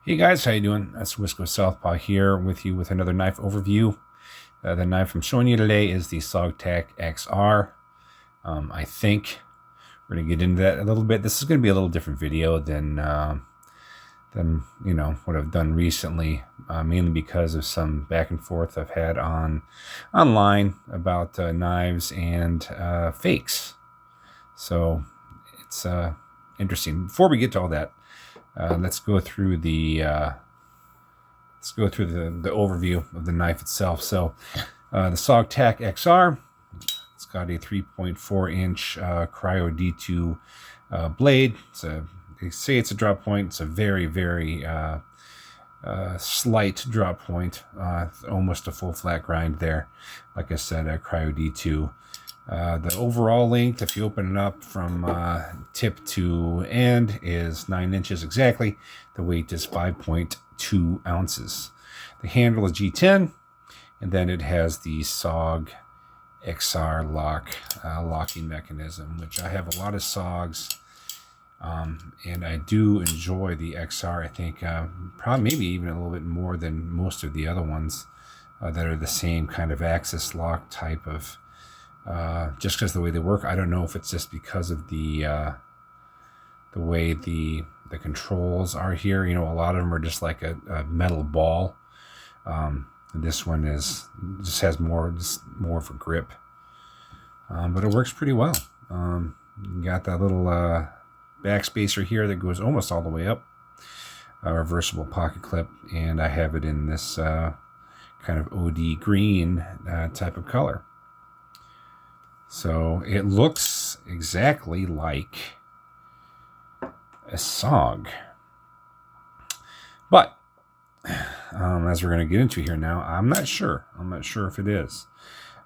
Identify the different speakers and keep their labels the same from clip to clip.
Speaker 1: Hey guys, how you doing? That's Wisco Southpaw here with you with another knife overview. The knife I'm showing you today is the SOG TAC XR. I think we're gonna get into that a little bit. This is gonna be a little different video than what I've done recently, mainly because of some back and forth I've had online about knives and fakes. So it's interesting. Before we get to all that, let's go through the overview of the knife itself. So the SOG TAC XR, it's got a 3.4 inch Cryo D2 blade. They say it's a drop point. It's a very, very slight drop point, almost a full flat grind there. Like I said, a Cryo D2. The overall length, if you open it up from tip to end, is 9 inches exactly. The weight is 5.2 ounces. The handle is G10, and then it has the SOG XR locking mechanism, which I have a lot of SOGs, and I do enjoy the XR. I think probably maybe even a little bit more than most of the other ones that are the same kind of axis lock type of. Just because of the way they work. I don't know if it's just because of the way the controls are here. You know, a lot of them are just like a metal ball. This one just has more of a grip, but it works pretty well. You got that little backspacer here that goes almost all the way up. A reversible pocket clip, and I have it in this kind of OD green type of color. So it looks exactly like a SOG. But as we're going to get into here now, I'm not sure. I'm not sure if it is.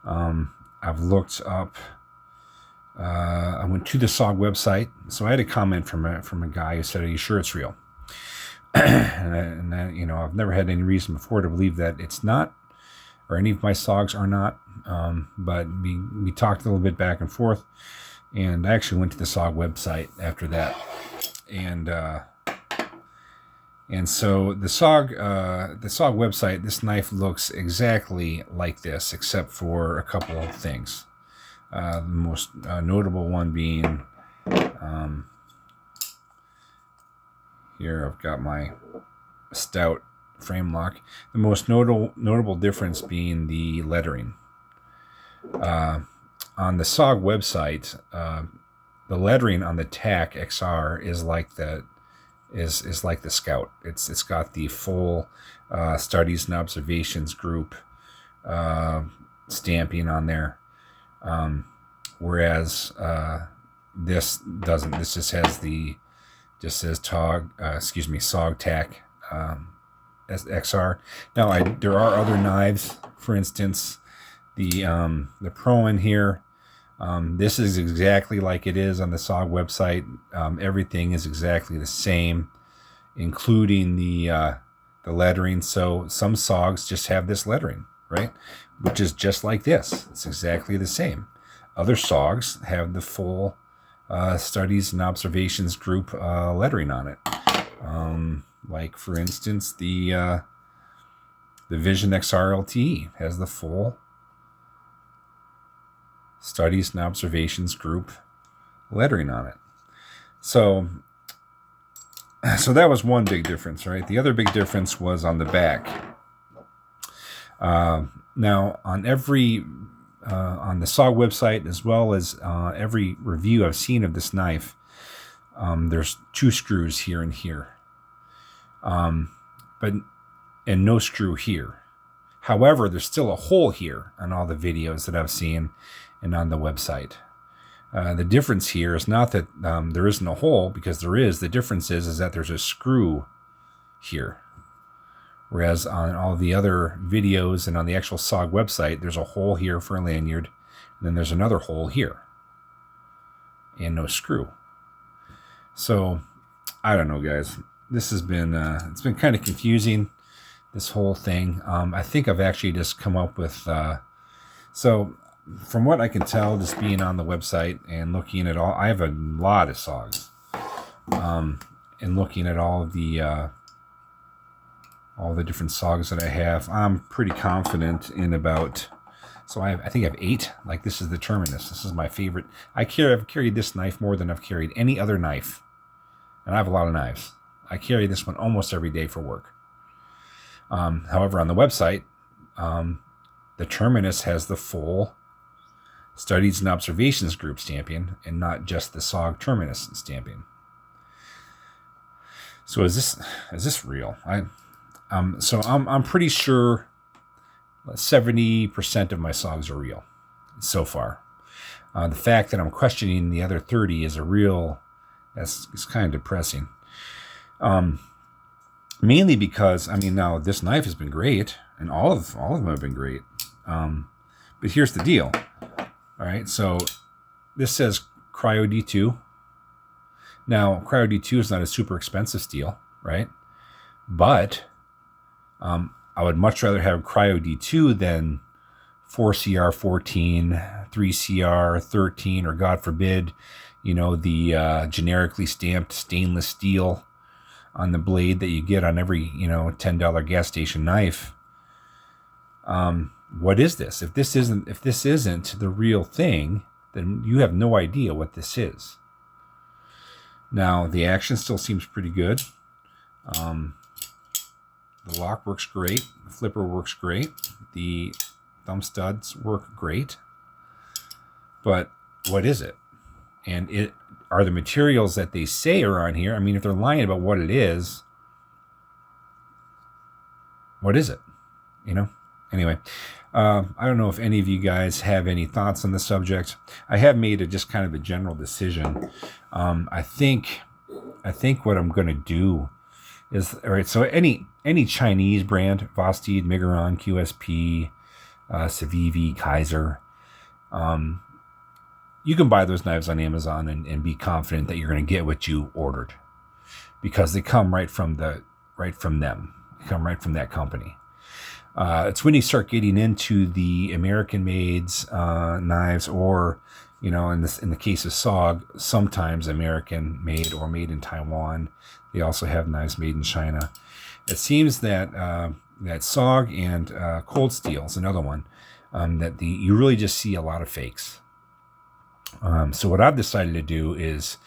Speaker 1: I've looked up. I went to the SOG website. So I had a comment from a guy who said, "Are you sure it's real?" and that, I've never had any reason before to believe that it's not, or any of my SOGs are not. But we talked a little bit back and forth, and I actually went to the SOG website after that, and so the SOG website, this knife looks exactly like this, except for a couple of things. The most notable one being here. I've got my stout frame lock. The most notable difference being the lettering. On the SOG website, the lettering on the TAC XR is like the Scout. It's got the full studies and observations group stamping on there, whereas this doesn't. This just has says SOG TAC XR. Now there are other knives, for instance. The Pro in here, this is exactly like it is on the SOG website. Everything is exactly the same, including the lettering. So some SOGs just have this lettering, right? Which is just like this. It's exactly the same. Other SOGs have the full studies and observations group lettering on it. Like for instance, the Vision XR LTE has the full studies and observations group lettering on it. So that was one big difference, right? The other big difference was on the back. Now on on the SOG website, as well as every review I've seen of this knife, there's 2 screws here and here, and no screw here. However, there's still a hole here on all the videos that I've seen and on the website. The difference here is not that there isn't a hole, because there is. The difference is that there's a screw here. Whereas on all the other videos and on the actual SOG website, there's a hole here for a lanyard, and then there's another hole here, and no screw. So, I don't know, guys. This has been it's been kind of confusing, this whole thing. I think I've actually just come up with so. From what I can tell, just being on the website and looking at all, I have a lot of SOGs, and looking at all of the all the different SOGs that I have. I'm pretty confident in about, so I think I have 8. Like, this is the Terminus. This is my favorite. I've carried this knife more than I've carried any other knife. And I have a lot of knives. I carry this one almost every day for work. However, on the website, the Terminus has the full Studies and Observations Group stamping and not just the SOG Terminus stamping. So is this real? So I'm pretty sure 70% of my SOGs are real so far. The fact that I'm questioning the other 30 is it's kind of depressing. Mainly because, now this knife has been great, and all of them have been great. But here's the deal. All right, so this says Cryo D2. Now, Cryo D2 is not a super expensive steel, right? But I would much rather have Cryo D2 than 4CR14, 3CR13, or God forbid, the generically stamped stainless steel on the blade that you get on every, $10 gas station knife. What is this? If this isn't the real thing, then you have no idea what this is. Now, the action still seems pretty good. The lock works great. The flipper works great. The thumb studs work great. But what is it? And are the materials that they say are on here? If they're lying about what it is, what is it? Anyway, I don't know if any of you guys have any thoughts on the subject. I have made just kind of a general decision. I think what I'm going to do is, all right, so any Chinese brand, Vosteed, Miguron, QSP, Civivi, Kaiser, you can buy those knives on Amazon and be confident that you're going to get what you ordered, because they come right from them. They come right from that company. It's when you start getting into the American-made knives, or in the case of SOG, sometimes American-made or made in Taiwan. They also have knives made in China. It seems that SOG and Cold Steel is another one that you really just see a lot of fakes. So what I've decided to do is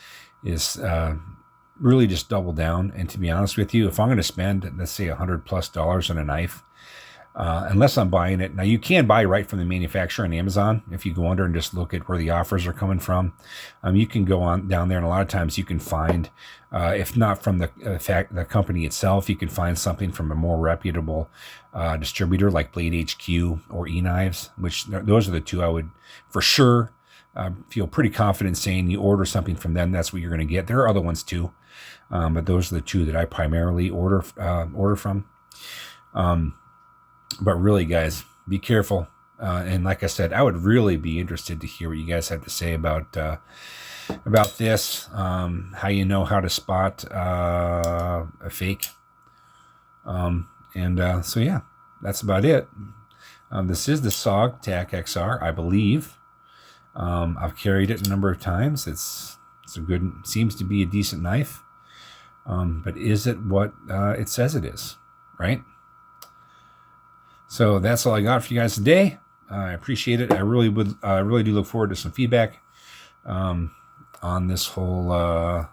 Speaker 1: really just double down. And to be honest with you, if I'm going to spend, let's say, $100+ on a knife, unless I'm buying it. Now, you can buy right from the manufacturer on Amazon. If you go under and just look at where the offers are coming from, you can go on down there, and a lot of times you can find, if not from the company itself, you can find something from a more reputable distributor like Blade HQ or eKnives, which those are the two I would for sure feel pretty confident saying you order something from them, that's what you're going to get. There are other ones too, but those are the two that I primarily order from. But really, guys, be careful. And like I said, I would really be interested to hear what you guys have to say about this, how you know how to spot a fake. So yeah, that's about it. This is the SOG TAC XR, I believe. I've carried it a number of times. It's a good, seems to be a decent knife. But is it what it says it is, right? So that's all I got for you guys today. I appreciate it. I really do look forward to some feedback on this whole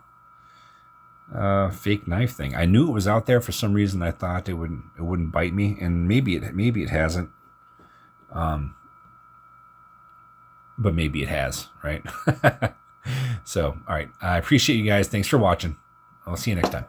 Speaker 1: fake knife thing. I knew it was out there for some reason. I thought it wouldn't bite me, and maybe it hasn't. But maybe it has, right? So, all right. I appreciate you guys. Thanks for watching. I'll see you next time.